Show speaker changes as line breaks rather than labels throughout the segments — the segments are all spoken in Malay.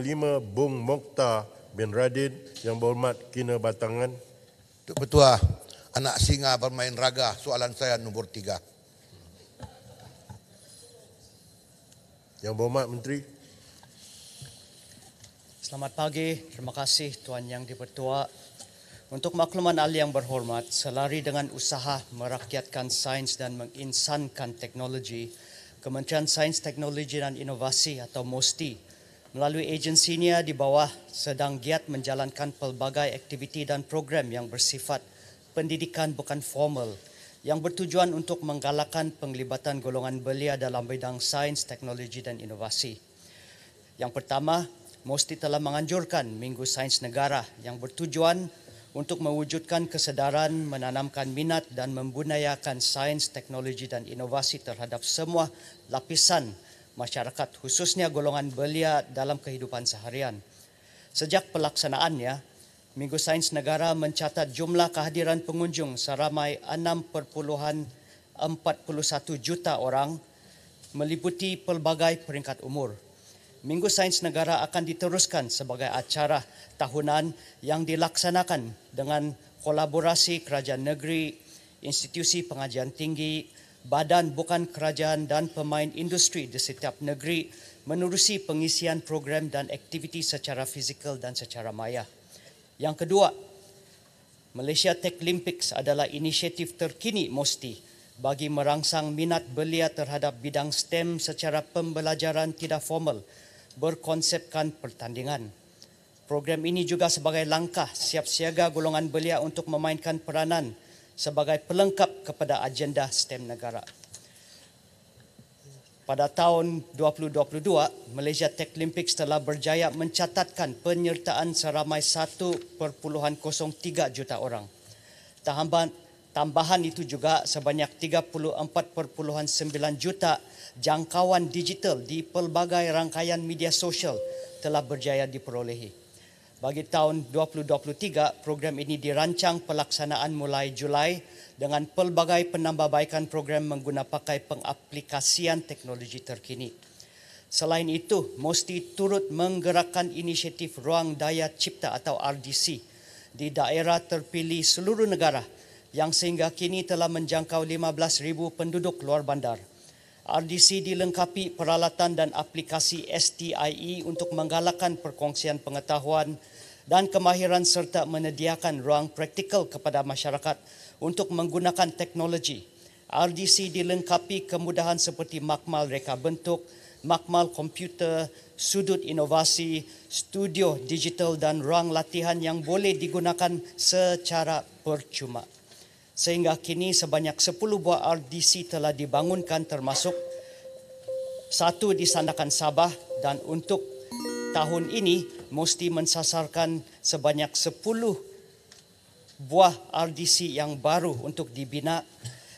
5 Bung Mokhtar bin Radin. Yang berhormat Kinabatangan.
Tuk Ketua, anak singa bermain raga, soalan saya nombor 3.
Yang berhormat Menteri.
Selamat pagi, terima kasih Tuan Yang di-Pertua. Untuk makluman ahli yang berhormat, selari dengan usaha merakyatkan sains dan menginsankan teknologi, Kementerian Sains, Teknologi dan Inovasi atau MOSTI melalui agensinya di bawah sedang giat menjalankan pelbagai aktiviti dan program yang bersifat pendidikan bukan formal yang bertujuan untuk menggalakkan penglibatan golongan belia dalam bidang sains, teknologi dan inovasi. Yang pertama, MOSTI telah menganjurkan Minggu Sains Negara yang bertujuan untuk mewujudkan kesedaran, menanamkan minat dan membudayakan sains, teknologi dan inovasi terhadap semua lapisan masyarakat, khususnya golongan belia dalam kehidupan seharian. Sejak pelaksanaannya, Minggu Sains Negara mencatat jumlah kehadiran pengunjung seramai 6.41 juta orang meliputi pelbagai peringkat umur. Minggu Sains Negara akan diteruskan sebagai acara tahunan yang dilaksanakan dengan kolaborasi kerajaan negeri, institusi pengajian tinggi, badan bukan kerajaan dan pemain industri di setiap negeri menerusi pengisian program dan aktiviti secara fizikal dan secara maya. Yang kedua, Malaysia Tech Olympics adalah inisiatif terkini MOSTI bagi merangsang minat belia terhadap bidang STEM secara pembelajaran tidak formal berkonsepkan pertandingan. Program ini juga sebagai langkah siap siaga golongan belia untuk memainkan peranan sebagai pelengkap kepada agenda STEM negara. Pada tahun 2022, Malaysia Tech Olympics telah berjaya mencatatkan penyertaan seramai 1.03 juta orang. Tambahan itu juga sebanyak 34.9 juta jangkauan digital di pelbagai rangkaian media sosial telah berjaya diperolehi. Bagi tahun 2023, program ini dirancang pelaksanaan mulai Julai dengan pelbagai penambahbaikan program menggunakan pengaplikasian teknologi terkini. Selain itu, MOSTI turut menggerakkan inisiatif Ruang Daya Cipta atau RDC di daerah terpilih seluruh negara yang sehingga kini telah menjangkau 15,000 penduduk luar bandar. RDC dilengkapi peralatan dan aplikasi STIE untuk menggalakkan perkongsian pengetahuan dan kemahiran serta menyediakan ruang praktikal kepada masyarakat untuk menggunakan teknologi. RDC dilengkapi kemudahan seperti makmal reka bentuk, makmal komputer, sudut inovasi, studio digital dan ruang latihan yang boleh digunakan secara percuma. Sehingga kini sebanyak 10 buah RDC telah dibangunkan termasuk 1 di Sandakan Sabah dan untuk tahun ini MOSTI mensasarkan sebanyak 10 buah RDC yang baru untuk dibina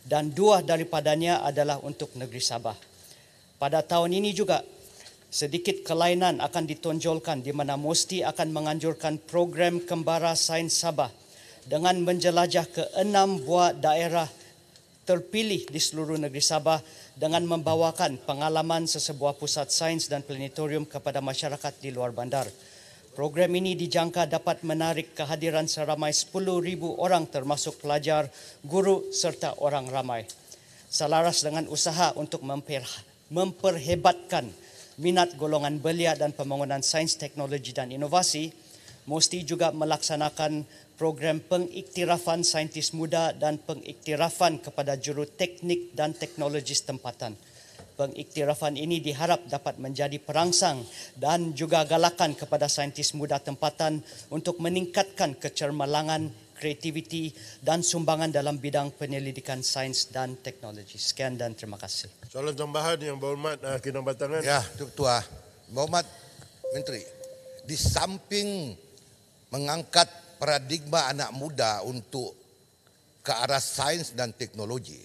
dan 2 daripadanya adalah untuk negeri Sabah. Pada tahun ini juga sedikit kelainan akan ditonjolkan di mana MOSTI akan menganjurkan program Kembara Sains Sabah dengan menjelajah ke 6 buah daerah terpilih di seluruh negeri Sabah dengan membawakan pengalaman sesebuah pusat sains dan planetarium kepada masyarakat di luar bandar. Program ini dijangka dapat menarik kehadiran seramai 10,000 orang termasuk pelajar, guru serta orang ramai. Selaras dengan usaha untuk memperhebatkan minat golongan belia dan pembangunan sains, teknologi dan inovasi, MOSTI juga melaksanakan program pengiktirafan saintis muda dan pengiktirafan kepada juruteknik dan teknologi tempatan. Pengiktirafan ini diharap dapat menjadi perangsang dan juga galakan kepada saintis muda tempatan untuk meningkatkan kecermerlangan, kreativiti dan sumbangan dalam bidang penyelidikan sains dan teknologi. Sekian dan terima kasih.
Soalan tambahan yang berhormat Kinabatangan.
Ya, Ketua. Berhormat Menteri, di samping mengangkat paradigma anak muda untuk ke arah sains dan teknologi,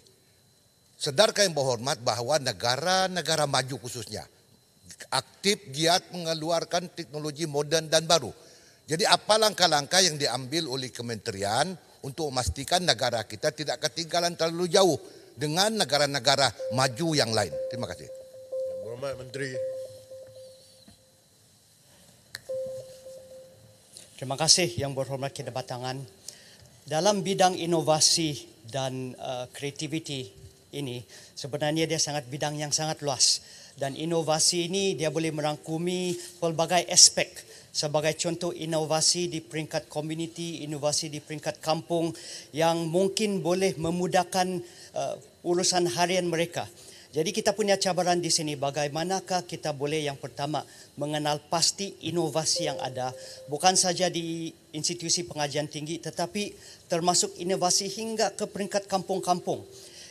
sedarkah yang berhormat bahawa negara-negara maju khususnya aktif giat mengeluarkan teknologi moden dan baru. Jadi apa langkah-langkah yang diambil oleh kementerian untuk memastikan negara kita tidak ketinggalan terlalu jauh dengan negara-negara maju yang lain? Terima kasih.
Yang berhormat Menteri.
Terima kasih Yang Berhormat Kedabatangan. Dalam bidang inovasi dan kreativiti ini, sebenarnya dia sangat bidang yang sangat luas. Dan inovasi ini dia boleh merangkumi pelbagai aspek. Sebagai contoh, inovasi di peringkat komuniti, inovasi di peringkat kampung yang mungkin boleh memudahkan urusan harian mereka. Jadi kita punya cabaran di sini, bagaimanakah kita boleh yang pertama mengenal pasti inovasi yang ada, bukan saja di institusi pengajian tinggi tetapi termasuk inovasi hingga ke peringkat kampung-kampung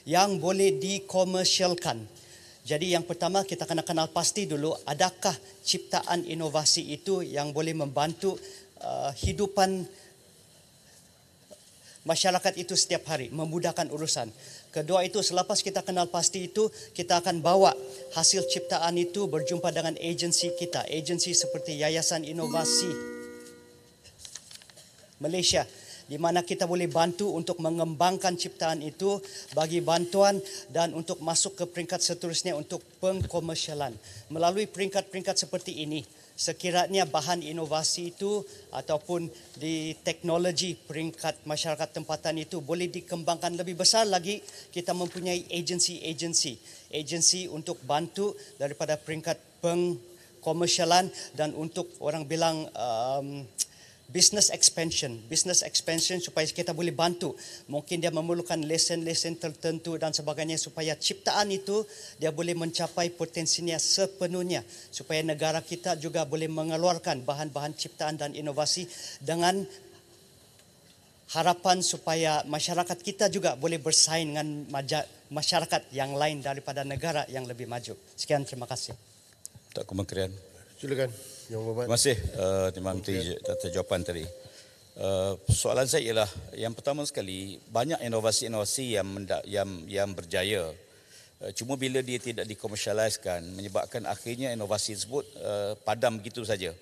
yang boleh dikomersialkan. Jadi yang pertama kita kena kenal pasti dulu, adakah ciptaan inovasi itu yang boleh membantu hidupan masyarakat itu setiap hari, memudahkan urusan. Kedua itu, selepas kita kenal pasti itu, kita akan bawa hasil ciptaan itu berjumpa dengan agensi kita. Agensi seperti Yayasan Inovasi Malaysia, di mana kita boleh bantu untuk mengembangkan ciptaan itu, bagi bantuan dan untuk masuk ke peringkat seterusnya untuk pengkomersialan. Melalui peringkat-peringkat seperti ini, sekiranya bahan inovasi itu ataupun di teknologi peringkat masyarakat tempatan itu boleh dikembangkan lebih besar lagi, kita mempunyai agensi untuk bantu daripada peringkat pengkomersialan dan untuk orang bilang business expansion supaya kita boleh bantu. Mungkin dia memerlukan lesen-lesen tertentu dan sebagainya supaya ciptaan itu dia boleh mencapai potensinya sepenuhnya, supaya negara kita juga boleh mengeluarkan bahan-bahan ciptaan dan inovasi dengan harapan supaya masyarakat kita juga boleh bersaing dengan masyarakat yang lain daripada negara yang lebih maju. Sekian, terima kasih.
Tak Kementerian.
Silakan Yang Berhormat.
Terima kasih Terima Menteri atas jawapan tadi. Soalan saya ialah, yang pertama sekali, banyak inovasi-inovasi yang berjaya. Cuma bila dia tidak dikomersialiskan, menyebabkan akhirnya inovasi tersebut padam begitu saja.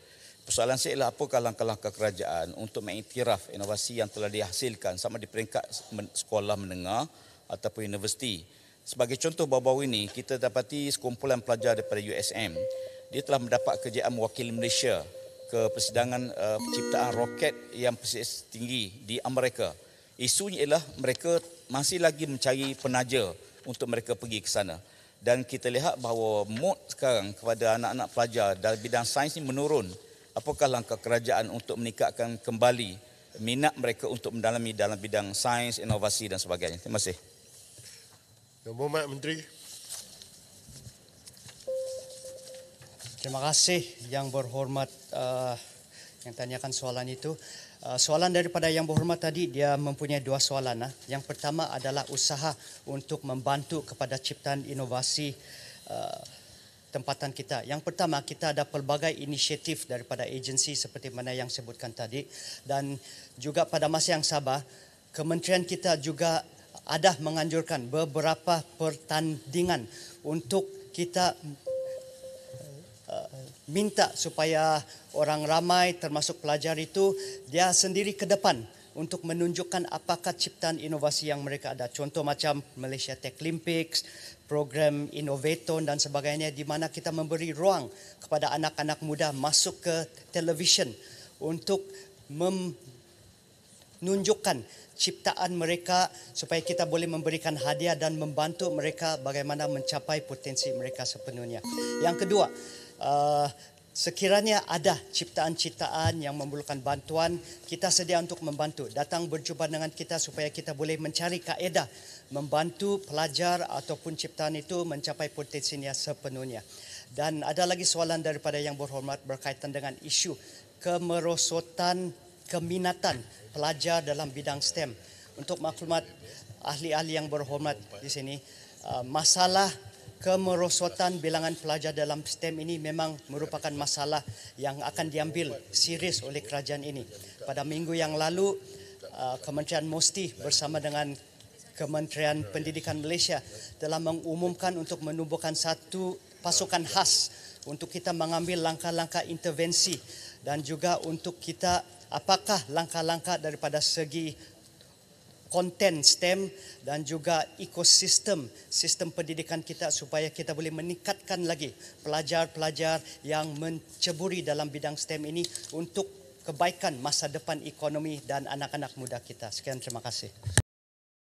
Persoalan saya ialah, apakah langkah-langkah kerajaan untuk mengiktiraf inovasi yang telah dihasilkan sama di peringkat sekolah menengah ataupun universiti. Sebagai contoh, baru-baru ini kita dapati sekumpulan pelajar daripada USM, dia telah mendapat kerjaan mewakili Malaysia ke persidangan penciptaan roket yang prestisius tinggi di Amerika. Isunya ialah mereka masih lagi mencari penaja untuk mereka pergi ke sana. Dan kita lihat bahawa mood sekarang kepada anak-anak pelajar dalam bidang sains ini menurun. Apakah langkah kerajaan untuk meningkatkan kembali minat mereka untuk mendalami dalam bidang sains, inovasi dan sebagainya? Terima kasih.
Yang Berhormat Menteri.
Terima kasih Yang Berhormat yang tanyakan soalan itu. Soalan daripada Yang Berhormat tadi, dia mempunyai dua soalan. Yang pertama adalah usaha untuk membantu kepada ciptaan inovasi tempatan kita. Yang pertama, kita ada pelbagai inisiatif daripada agensi seperti mana yang sebutkan tadi, dan juga pada masa yang sama kementerian kita juga ada menganjurkan beberapa pertandingan untuk kita minta supaya orang ramai termasuk pelajar itu dia sendiri ke depan untuk menunjukkan apakah ciptaan inovasi yang mereka ada. Contoh macam Malaysia Tech Olympics, program Innovaton dan sebagainya, di mana kita memberi ruang kepada anak-anak muda masuk ke televisyen untuk menunjukkan ciptaan mereka supaya kita boleh memberikan hadiah dan membantu mereka bagaimana mencapai potensi mereka sepenuhnya. Yang kedua, sekiranya ada ciptaan-ciptaan yang memerlukan bantuan, kita sedia untuk membantu. Datang berjumpa dengan kita supaya kita boleh mencari kaedah membantu pelajar ataupun ciptaan itu mencapai potensinya sepenuhnya. Dan ada lagi soalan daripada Yang Berhormat berkaitan dengan isu kemerosotan keminatan pelajar dalam bidang STEM. Untuk maklumat ahli-ahli yang berhormat di sini, masalah kemerosotan bilangan pelajar dalam STEM ini memang merupakan masalah yang akan diambil serius oleh kerajaan ini. Pada minggu yang lalu, Kementerian MOSTI bersama dengan Kementerian Pendidikan Malaysia telah mengumumkan untuk menubuhkan satu pasukan khas untuk kita mengambil langkah-langkah intervensi dan juga untuk kita apakah langkah-langkah daripada segi konten STEM dan juga ekosistem sistem pendidikan kita supaya kita boleh meningkatkan lagi pelajar-pelajar yang menceburi dalam bidang STEM ini untuk kebaikan masa depan ekonomi dan anak-anak muda kita. Sekian, terima kasih.